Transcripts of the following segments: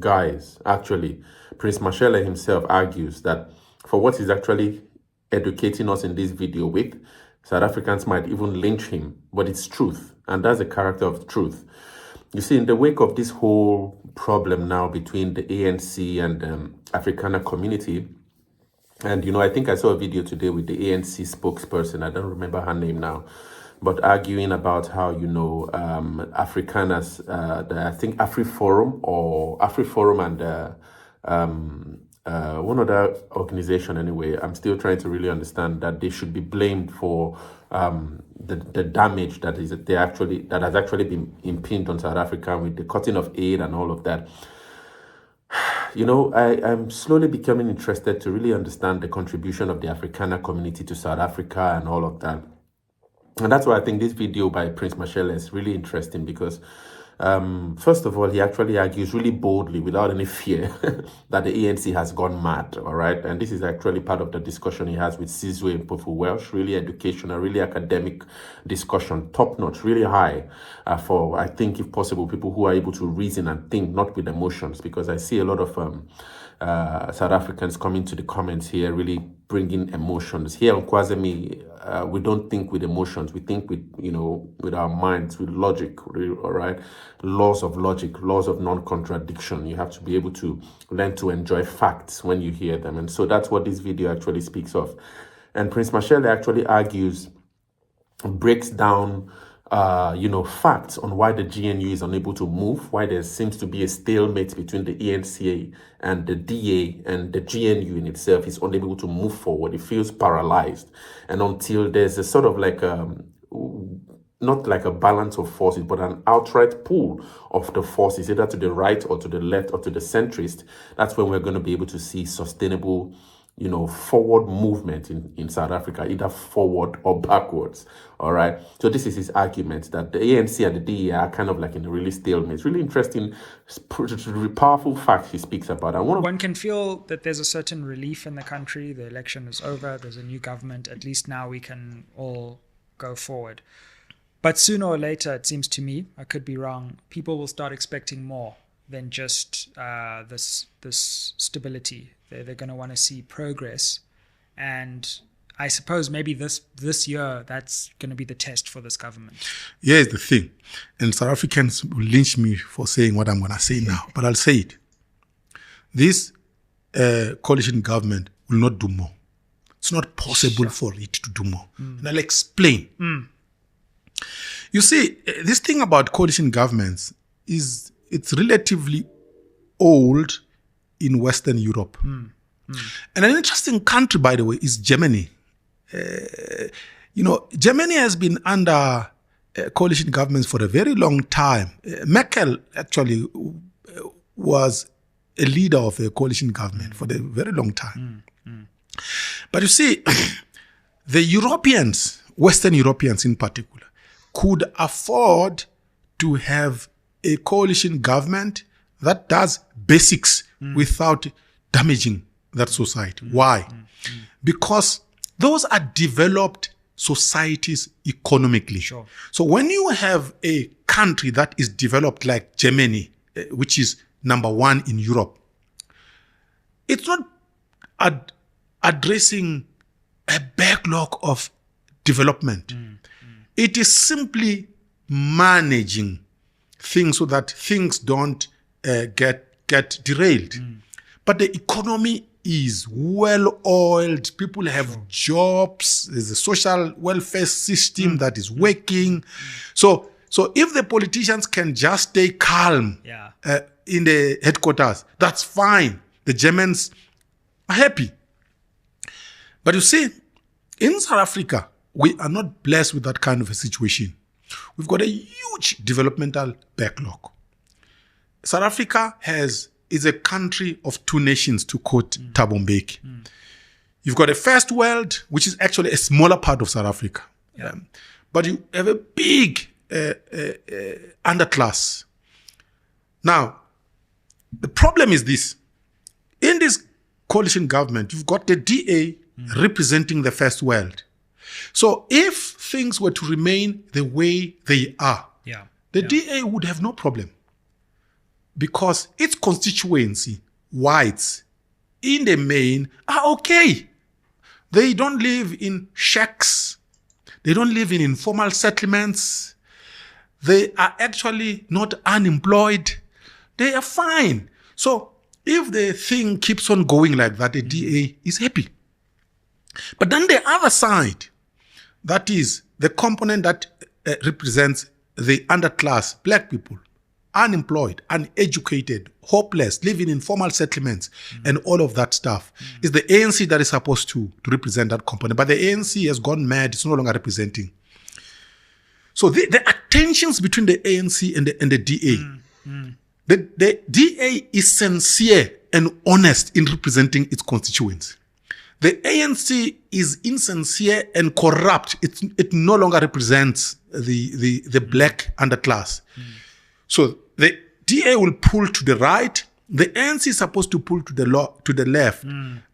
guys, actually, Prince MASHELE himself argues that for what he's actually educating us in this video with, South Africans might even lynch him, but it's truth, and that's the character of truth. You see, in the wake of this whole problem now between the ANC and the Afrikaner community, and, you know, I think I saw a video today with the ANC spokesperson, I don't remember her name now, but arguing about how, you know, Afrikaners, I think AfriForum and one other organization anyway, I'm still trying to really understand that they should be blamed for the damage that has actually been impinged on South Africa with the cutting of aid and all of that. You know, I'm slowly becoming interested to really understand the contribution of the Afrikaner community to South Africa and all of that. And that's why I think this video by Prince MASHELE is really interesting because, first of all, he actually argues really boldly, without any fear, that the ANC has gone mad, all right? And this is actually part of the discussion he has with Sizwe and Pofu Welsh, really educational, really academic discussion, top-notch, really high for, I think, if possible, people who are able to reason and think, not with emotions, because I see a lot of South Africans coming to the comments here, really bringing emotions. Here on Kwazemi, we don't think with emotions. We think with, you know, with our minds, with logic, all right? Laws of logic, laws of non-contradiction. You have to be able to learn to enjoy facts when you hear them. And so that's what this video actually speaks of. And Prince MASHELE actually breaks down you know, facts on why the GNU is unable to move, why there seems to be a stalemate between the ANC and the DA, and the GNU in itself is unable to move forward. It feels paralyzed. And until there's a sort of like not like a balance of forces, but an outright pull of the forces, either to the right or to the left or to the centrist, that's when we're going to be able to see sustainable, you know, forward movement in South Africa, either forward or backwards, all right? So this is his argument that the ANC and the DA are kind of like in a really stalemate. It's really interesting, powerful fact he speaks about. One can feel that there's a certain relief in the country. The election is over. There's a new government. At least now we can all go forward. But sooner or later, it seems to me, I could be wrong, people will start expecting more than just this stability. They're going to want to see progress. And I suppose maybe this year, that's going to be the test for this government. Here's the thing. And South Africans will lynch me for saying what I'm going to say now. But I'll say it. This coalition government will not do more. It's not possible for it to do more. And I'll explain. You see, this thing about coalition governments it's relatively old in Western Europe. And an interesting country, by the way, is Germany. You know, Germany has been under coalition governments for a very long time. Merkel actually was a leader of a coalition government for a very long time. But you see, the Europeans, Western Europeans in particular, could afford to have a coalition government that does basics without damaging that society. Why? Because those are developed societies economically. Sure. So when you have a country that is developed like Germany, which is number one in Europe, it's not addressing a backlog of development. It is simply managing things so that things don't get derailed. But the economy is well-oiled. People have jobs. There's a social welfare system that is working. So if the politicians can just stay calm in the headquarters, that's fine. The Germans are happy. But you see, in South Africa, we are not blessed with that kind of a situation. We've got a huge developmental backlog. South Africa is a country of two nations, to quote Thabo Mbeki. You've got a first world, which is actually a smaller part of South Africa. But you have a big underclass. Now, the problem is this. In this coalition government, you've got the DA representing the first world. So if things were to remain the way they are, the DA would have no problem. because its constituency, whites, in the main, are okay. They don't live in shacks. They don't live in informal settlements. They are actually not unemployed. They are fine. So if the thing keeps on going like that, the DA is happy. But then the other side, that is the component that represents the underclass, black people, unemployed, uneducated, hopeless, living in formal settlements, and all of that stuff, is the ANC that is supposed to represent that component. But the ANC has gone mad. It's no longer representing. So the tensions between the ANC and the DA. The DA is sincere and honest in representing its constituents. The ANC is insincere and corrupt. It no longer represents the black underclass. So the DA will pull to the right. The ANC is supposed to pull to the left.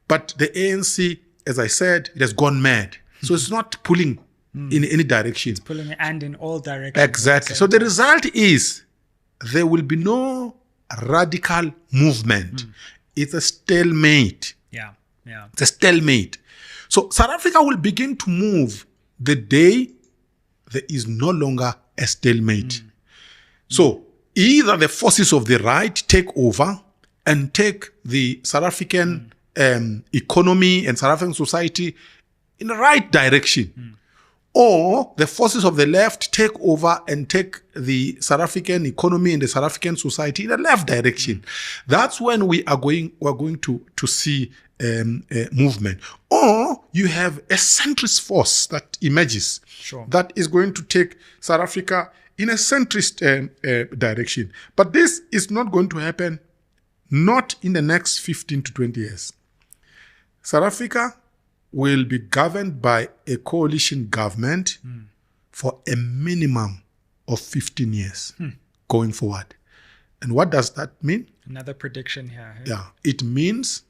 But the ANC, as I said, it has gone mad. So it's not pulling in any direction. It's pulling and in all directions. Exactly. So the result is there will be no radical movement. It's a stalemate. Yeah. It's a stalemate. So South Africa will begin to move the day there is no longer a stalemate. So either the forces of the right take over and take the South African economy and South African society in the right direction, or the forces of the left take over and take the South African economy and the South African society in the left direction. That's when we're going to see movement. Or you have a centrist force that emerges that is going to take South Africa in a centrist direction. But this is not going to happen, not in the next 15 to 20 years. South Africa will be governed by a coalition government for a minimum of 15 years going forward. And what does that mean? Another prediction here. Hey? Yeah, it means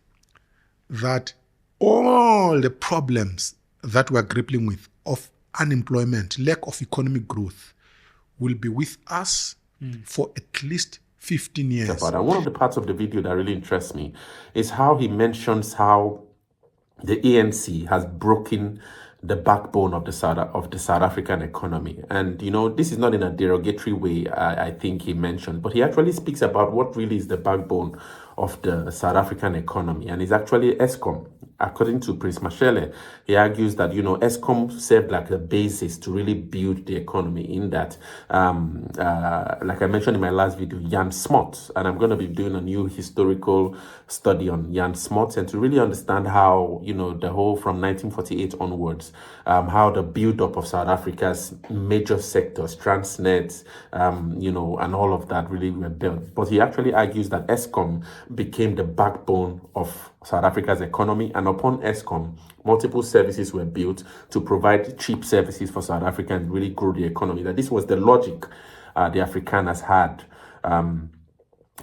that all the problems that we're grappling with of unemployment, lack of economic growth, will be with us for at least 15 years. And one of the parts of the video that really interests me is how he mentions how the ANC has broken the backbone of the South African economy. And, this is not in a derogatory way, I think he mentioned, but he actually speaks about what really is the backbone of the South African economy. And it's actually Eskom. According to Prince MASHELE, he argues that, Eskom served like a basis to really build the economy in that, like I mentioned in my last video, Jan Smuts, and I'm going to be doing a new historical study on Jan Smuts and to really understand how, the whole from 1948 onwards, how the build-up of South Africa's major sectors, Transnet, and all of that really were built. But he actually argues that Eskom became the backbone of South Africa's economy, and upon Eskom, multiple services were built to provide cheap services for South Africa and really grow the economy. That this was the logic the Afrikaners had.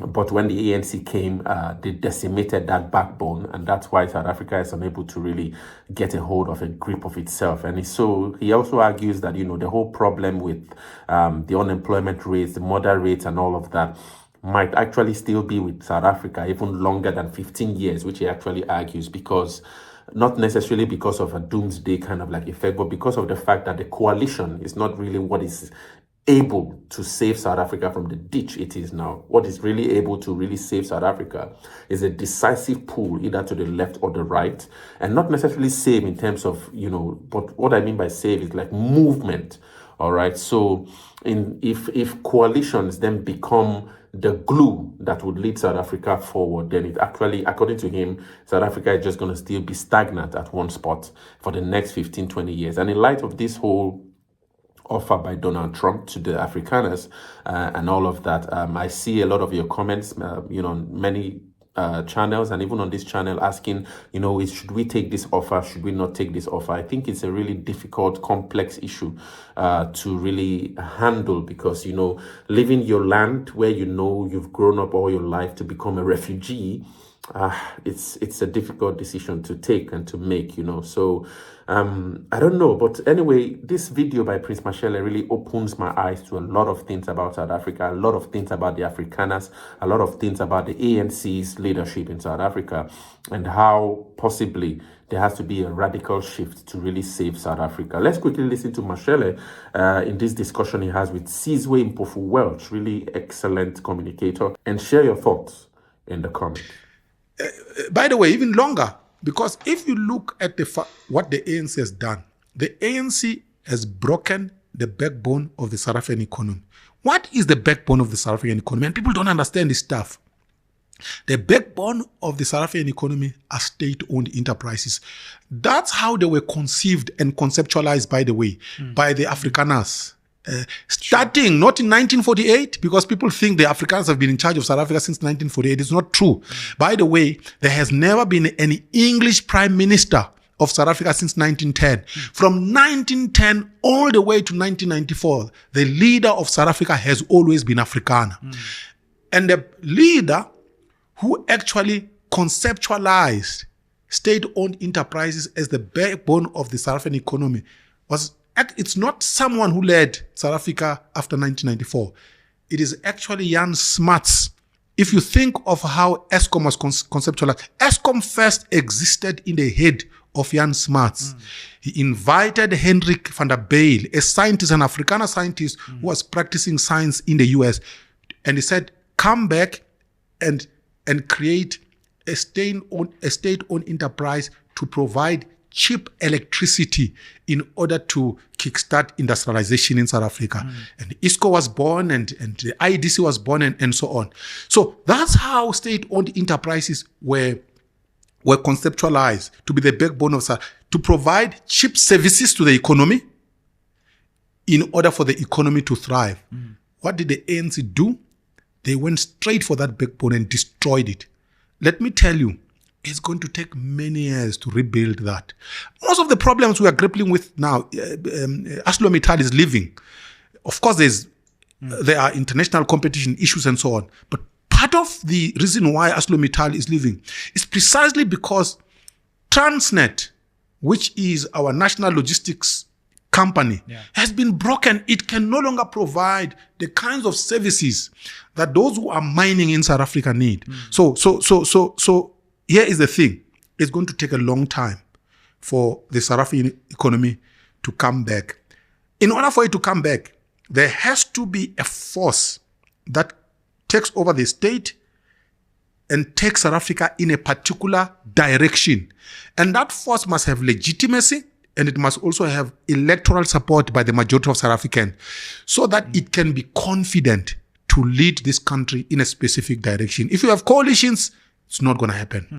But when the ANC came, they decimated that backbone, and that's why South Africa is unable to really get a hold of a grip of itself. And so he also argues that, the whole problem with the unemployment rates, the murder rates, and all of that might actually still be with South Africa even longer than 15 years, which he actually argues, because not necessarily because of a doomsday kind of like effect, but because of the fact that the coalition is not really what is able to save South Africa from the ditch it is now. What is really able to really save South Africa is a decisive pull either to the left or the right, and not necessarily save in terms of, but what I mean by save is like movement. All right. So if coalitions then become the glue that would lead South Africa forward, then it actually, according to him, South Africa is just going to still be stagnant at one spot for the next 15, 20 years. And in light of this whole offer by Donald Trump to the Afrikaners and all of that, I see a lot of your comments, many channels and even on this channel asking, should we take this offer? Should we not take this offer? I think it's a really difficult, complex issue to really handle because, leaving your land where you've grown up all your life to become a refugee it's a difficult decision to take and to make, you know. So I don't know, but anyway, this video by Prince MASHELE really opens my eyes to a lot of things about South Africa, a lot of things about the Afrikaners, a lot of things about the ANC's leadership in South Africa, and how possibly there has to be a radical shift to really save South Africa. Let's quickly listen to MASHELE in this discussion he has with Sizwe Mpofu Welch, really excellent communicator, and share your thoughts in the comments. By the way, even longer, because if you look at what the ANC has done, the ANC has broken the backbone of the South African economy. What is the backbone of the South African economy? And people don't understand this stuff. The backbone of the South African economy are state-owned enterprises. That's how they were conceived and conceptualized, by the way, by the Afrikaners. Starting not in 1948, because people think the Afrikaners have been in charge of South Africa since 1948. It's not true. By the way, there has never been any English prime minister of South Africa since 1910. From 1910 all the way to 1994, the leader of South Africa has always been Afrikaner. And the leader who actually conceptualized state-owned enterprises as the backbone of the South African economy it's not someone who led South Africa after 1994. It is actually Jan Smuts. If you think of how Eskom was conceptualized, Eskom first existed in the head of Jan Smuts. He invited Hendrik van der Bijl, a scientist, an Afrikaner scientist who was practicing science in the US. And he said, come back and create a state-owned enterprise to provide cheap electricity in order to kickstart industrialization in South Africa. And ISCO was born and the IDC was born and so on. So that's how state-owned enterprises were conceptualized to be the backbone of South, to provide cheap services to the economy in order for the economy to thrive. What did the ANC do? They went straight for that backbone and destroyed it. Let me tell you, it's going to take many years to rebuild that. Most of the problems we are grappling with now, ArcelorMittal is leaving. Of course, there are international competition issues and so on. But part of the reason why ArcelorMittal is leaving is precisely because Transnet, which is our national logistics company, has been broken. It can no longer provide the kinds of services that those who are mining in South Africa need. So here is the thing. It's going to take a long time for the South African economy to come back. In order for it to come back, there has to be a force that takes over the state and takes South Africa in a particular direction. And that force must have legitimacy, and it must also have electoral support by the majority of South Africans so that it can be confident to lead this country in a specific direction. If you have coalitions, it's not going to happen.